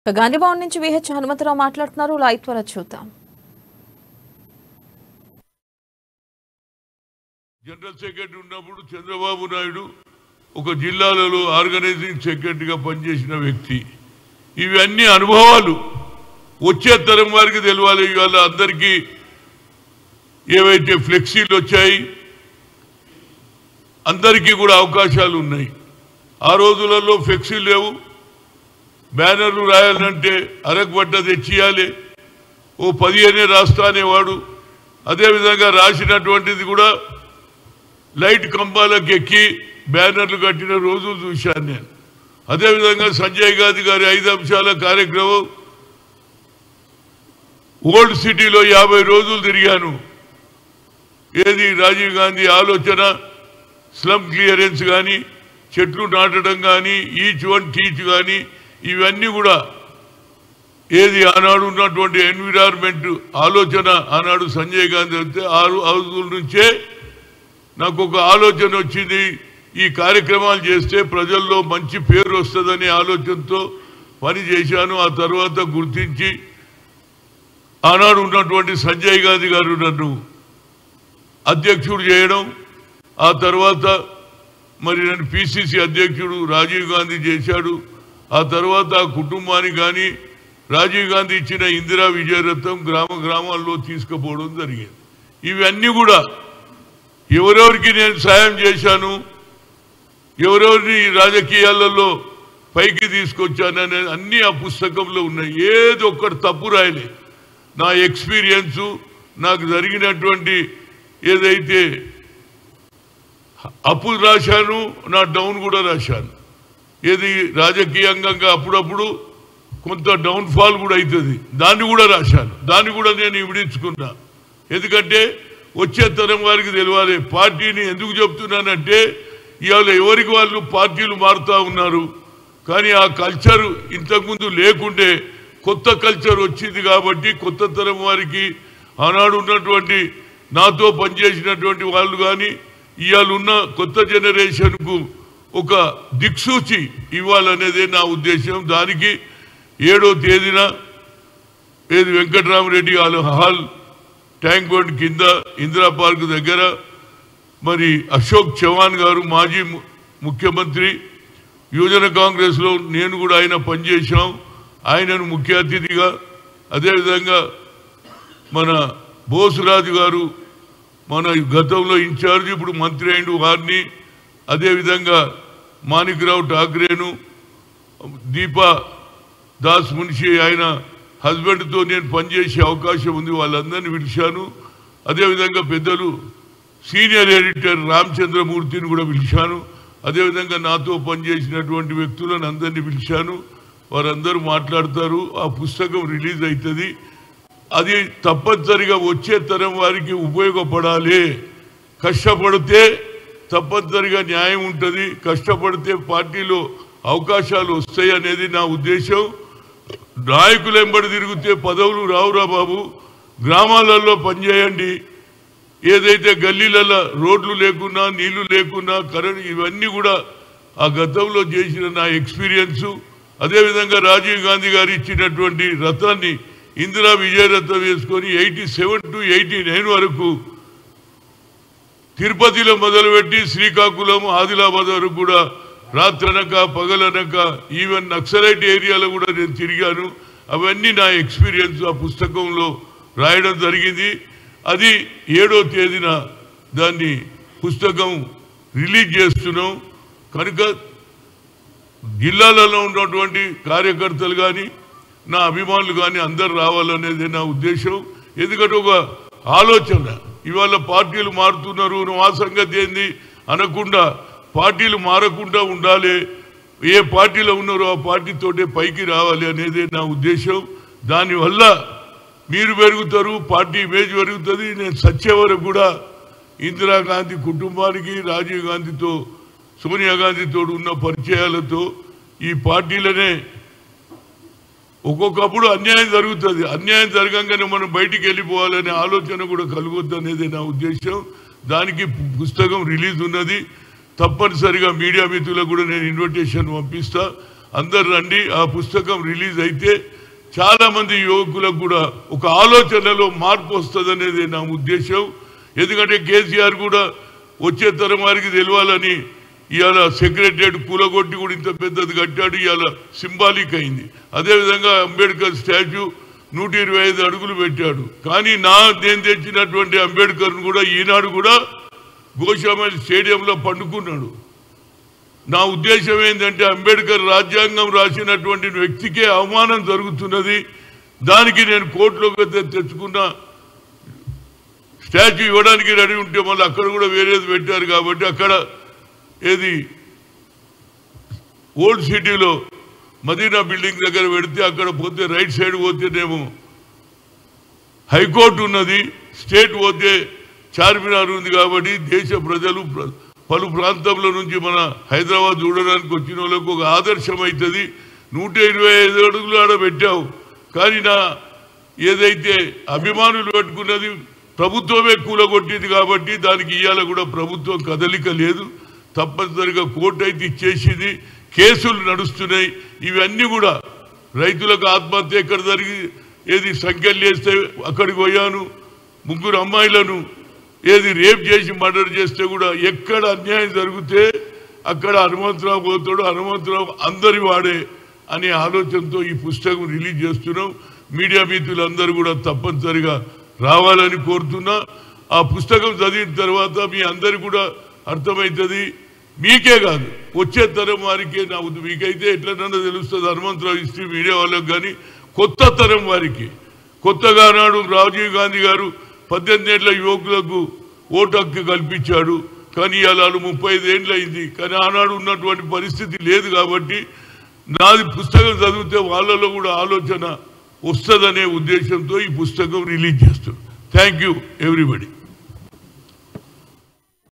గాంధీ భవన్ నుంచి విహెచ్ హనుమంతరావు మాట్లాడుతున్నారు. లైవ్ ద్వారా చూద్దాం. జనరల్ సెక్రటరీ ఉన్నప్పుడు చంద్రబాబు నాయుడు ఒక జిల్లాలలో ఆర్గనైజింగ్ సెక్రటరీగా పనిచేసిన వ్యక్తి. ఇవన్నీ అనుభవాలు వచ్చే తరం వారికి తెలియాలి. ఇవాళ అందరికీ ఏవైతే ఫ్లెక్సీలు వచ్చాయి అందరికీ కూడా అవకాశాలు ఉన్నాయి. ఆ రోజులలో ఫ్లెక్సీలు లేవు. బ్యానర్లు రాయాలంటే అరగబడ్డ తెచ్చియాలి. ఓ 15 రాస్తా అనేవాడు. అదేవిధంగా రాసినటువంటిది కూడా లైట్ కంబాలకు ఎక్కి బ్యానర్లు కట్టిన రోజులు చూశాను నేను. అదేవిధంగా సంజయ్ గాంధీ గారి 5 అంశాల కార్యక్రమం ఓల్డ్ సిటీలో 50 రోజులు తిరిగాను. ఏది రాజీవ్ గాంధీ ఆలోచన, స్లమ్ క్లియరెన్స్ కానీ, చెట్లు నాటడం కానీ, ఈచ్ వన్ టీచ్ కానీ, ఇవన్నీ కూడా ఏది ఆనాడు ఉన్నటువంటి ఎన్విరాన్మెంట్ ఆలోచన ఆనాడు సంజయ్ గాంధీ వస్తే 6 రోజుల నుంచే నాకు ఒక ఆలోచన వచ్చింది. ఈ కార్యక్రమాలు చేస్తే ప్రజల్లో మంచి పేరు వస్తుందనే ఆలోచనతో పని చేశాను. ఆ తర్వాత గుర్తించి ఆనాడు ఉన్నటువంటి సంజయ్ గాంధీ గారు నన్ను అధ్యక్షుడు చేయడం, ఆ తర్వాత మరి నన్ను పిసిసి అధ్యక్షుడు రాజీవ్ గాంధీ చేశాడు. ఆ తర్వాత ఆ కుటుంబానికి కానీ రాజీవ్ గాంధీ ఇచ్చిన ఇందిరా విజయరథం గ్రామాల్లో తీసుకుపోవడం జరిగింది. ఇవన్నీ కూడా ఎవరెవరికి నేను సాయం చేశాను, ఎవరెవరిని రాజకీయాలలో పైకి తీసుకొచ్చాననే అన్నీ ఆ పుస్తకంలో ఉన్నాయి. ఏది ఒక్కటి తప్పు రాయలే. నా ఎక్స్పీరియన్సు, నాకు జరిగినటువంటి ఏదైతే అప్పు రాశాను, నా డౌన్ కూడా రాశాను. ఏది రాజకీయంగా అప్పుడప్పుడు కొంత డౌన్ఫాల్ కూడా అవుతుంది, దాన్ని కూడా రాశాను. దాన్ని కూడా నేను విడించుకున్నా. ఎందుకంటే వచ్చే తరం వారికి తెలియాలి. పార్టీని ఎందుకు చెప్తున్నానంటే ఇవాళ ఎవరికి వాళ్ళు పార్టీలు మారుతూ ఉన్నారు. కానీ ఆ కల్చర్ ఇంతకుముందు లేకుంటే కొత్త కల్చర్ వచ్చింది కాబట్టి కొత్త తరం వారికి ఆనాడు ఉన్నటువంటి నాతో పనిచేసినటువంటి వాళ్ళు కానీ ఇవాళ ఉన్న కొత్త జనరేషన్కు ఒక దిక్సూచి ఇవ్వాలనేదే నా ఉద్దేశం. దానికి 7వ తేదీన ఏది వెంకటరామరెడ్డి హాల్ ట్యాంక్ బండ్ కింద ఇందిరా పార్క్ దగ్గర మరి అశోక్ చవాన్ గారు మాజీ ముఖ్యమంత్రి, యువజన కాంగ్రెస్లో నేను కూడా ఆయన పనిచేశాం. ఆయనను ముఖ్య అతిథిగా, అదేవిధంగా మన బోసురాజు గారు మన గతంలో ఇన్ఛార్జ్ ఇప్పుడు మంత్రి అయిన వారిని, అదేవిధంగా మాణిక్రావు ఠాక్రేను, దీపా దాస్ మున్షి ఆయన హస్బెండ్తో నేను పనిచేసే అవకాశం ఉంది. వాళ్ళందరినీ పిలిచాను. అదేవిధంగా పెద్దలు సీనియర్ ఎడిటర్ రామచంద్రమూర్తిని కూడా పిలిచాను. అదేవిధంగా నాతో పనిచేసినటువంటి వ్యక్తులను అందరినీ పిలిచాను. వారందరూ మాట్లాడతారు. ఆ పుస్తకం రిలీజ్ అవుతుంది. అది తప్పనిసరిగా వచ్చే తరం వారికి ఉపయోగపడాలి. కష్టపడితే తప్పనిసరిగా న్యాయం ఉంటుంది, కష్టపడితే పార్టీలో అవకాశాలు వస్తాయి అనేది నా ఉద్దేశం. నాయకులు వెంబడి తిరిగితే పదవులు రావురా బాబు. గ్రామాలలో పనిచేయండి. ఏదైతే గల్లీలలో రోడ్లు లేకున్నా, నీళ్లు లేకున్నా, కరెంట్, ఇవన్నీ కూడా ఆ గతంలో చేసిన నా ఎక్స్పీరియన్సు. అదేవిధంగా రాజీవ్ గాంధీ గారు ఇచ్చినటువంటి రథాన్ని ఇందిరా విజయరథం వేసుకొని 87 to 89 వరకు తిరుపతిలో మొదలుపెట్టి శ్రీకాకుళం, ఆదిలాబాద్ వరకు కూడా రాత్రనక పగలనక ఈవెన్ నక్సలైట్ ఏరియాలో కూడా నేను తిరిగాను. అవన్నీ నా ఎక్స్పీరియన్స్ ఆ పుస్తకంలో రాయడం జరిగింది. అది 7వ తేదీన దాన్ని పుస్తకం రిలీజ్ చేస్తున్నాం. కనుక జిల్లాలలో ఉన్నటువంటి కార్యకర్తలు కానీ నా అభిమానులు కానీ అందరు రావాలనేది నా ఉద్దేశం. ఎందుకంటే ఒక ఆలోచన, ఇవాళ పార్టీలు మారుతున్నారు, ఆ సంగతి ఏంది అనకుండా పార్టీలు మారకుండా ఉండాలి. ఏ పార్టీలో ఉన్నారో ఆ పార్టీతోటే పైకి రావాలి అనేది నా ఉద్దేశం. దానివల్ల మీరు పెరుగుతారు, పార్టీ ఇమేజ్ పెరుగుతుంది. నేను సచ్చే వరకు కూడా ఇందిరాగాంధీ కుటుంబానికి, రాజీవ్ గాంధీతో, సోనియా గాంధీతో ఉన్న పరిచయాలతో ఈ పార్టీలనే ఒక్కొక్కప్పుడు అన్యాయం జరుగుతుంది. అన్యాయం జరగంగానే మనం బయటికి వెళ్ళిపోవాలనే ఆలోచన కూడా కలుగొద్దు అనేది నా ఉద్దేశం. దానికి పుస్తకం రిలీజ్ ఉన్నది. తప్పనిసరిగా మీడియా మిత్రులకు కూడా నేను ఇన్విటేషన్ పంపిస్తా. అందరు రండి. ఆ పుస్తకం రిలీజ్ అయితే చాలామంది యువకులకు కూడా ఒక ఆలోచనలో మార్పు వస్తుందనేది నా ఉద్దేశం. ఎందుకంటే కేసీఆర్ కూడా వచ్చే తరం వారికి తెలియాలని ఇవాళ సెక్రటరియట్ కూలగొట్టి కూడా ఇంత పెద్దది కట్టాడు. ఇవాళ సింబాలిక్ అయింది. అదేవిధంగా అంబేద్కర్ స్టాచ్యూ 125 అడుగులు పెట్టాడు. కానీ నేను తెచ్చినటువంటి అంబేద్కర్ను కూడా ఈనాడు కూడా గోషామల్ స్టేడియంలో పండుకున్నాడు. నా ఉద్దేశం ఏంటంటే అంబేద్కర్ రాజ్యాంగం రాసినటువంటి వ్యక్తికే అవమానం జరుగుతున్నది. దానికి నేను కోర్టులోకి తెచ్చుకున్న స్టాచ్యూ ఇవ్వడానికి రెడీ ఉంటే మళ్ళీ అక్కడ కూడా వేరేది పెట్టారు. కాబట్టి అక్కడ ఏది ఓల్డ్ సిటీలో మదీనా బిల్డింగ్ దగ్గర పెడితే అక్కడ పోతే రైట్ సైడ్ పోతేనేమో హైకోర్టు ఉన్నది, స్టేట్ పోతే చార్మినార్ ఉంది. కాబట్టి దేశ ప్రజలు పలు ప్రాంతంలో నుంచి మన హైదరాబాద్ చూడడానికి వచ్చిన వాళ్ళకు ఒక ఆదర్శం అవుతుంది. 125 అడుగులు ఆడ పెట్టావు. కానీ నా ఏదైతే అభిమానులు పెట్టుకున్నది ప్రభుత్వమే కూలగొట్టింది. కాబట్టి దానికి ఇవాళ కూడా ప్రభుత్వం కదలిక లేదు. తప్పనిసరిగా కోర్టు అయితే ఇచ్చేసింది. కేసులు నడుస్తున్నాయి. ఇవన్నీ కూడా రైతులకు ఆత్మహత్య ఎక్కడ జరిగి ఏది సంఖ్యలు చేస్తే అక్కడికి పోయాను. 3 అమ్మాయిలను ఏది రేప్ చేసి మర్డర్ చేస్తే కూడా ఎక్కడ అన్యాయం జరిగితే అక్కడ హనుమంతరావు పోతాడు. హనుమంతరావు అందరి వాడే అనే ఆలోచనతో ఈ పుస్తకం రిలీజ్ చేస్తున్నాం. మీడియా మిత్రులందరూ కూడా తప్పనిసరిగా రావాలని కోరుతున్నా. ఆ పుస్తకం చదివిన తర్వాత మీ అందరికి కూడా అర్థమవుతుంది. మీకే కాదు వచ్చే తరం వారికే. మీకైతే ఎట్లనన్నా తెలుస్తుంది హనుమంతరావు హిస్టరీ, మీడియా వాళ్ళకి. కానీ కొత్త తరం వారికి కొత్తగా నాడు రాజీవ్ గాంధీ గారు 18 ఏళ్ల యువకులకు ఓటు హక్కు కల్పించాడు. కానీ ఇవాళ 35 ఏళ్ళు అయింది. కానీ ఆనాడు ఉన్నటువంటి పరిస్థితి లేదు. కాబట్టి నాది పుస్తకం చదివితే వాళ్ళలో కూడా ఆలోచన వస్తుందనే ఉద్దేశంతో ఈ పుస్తకం రిలీజ్ చేస్తాను. Thank you everybody.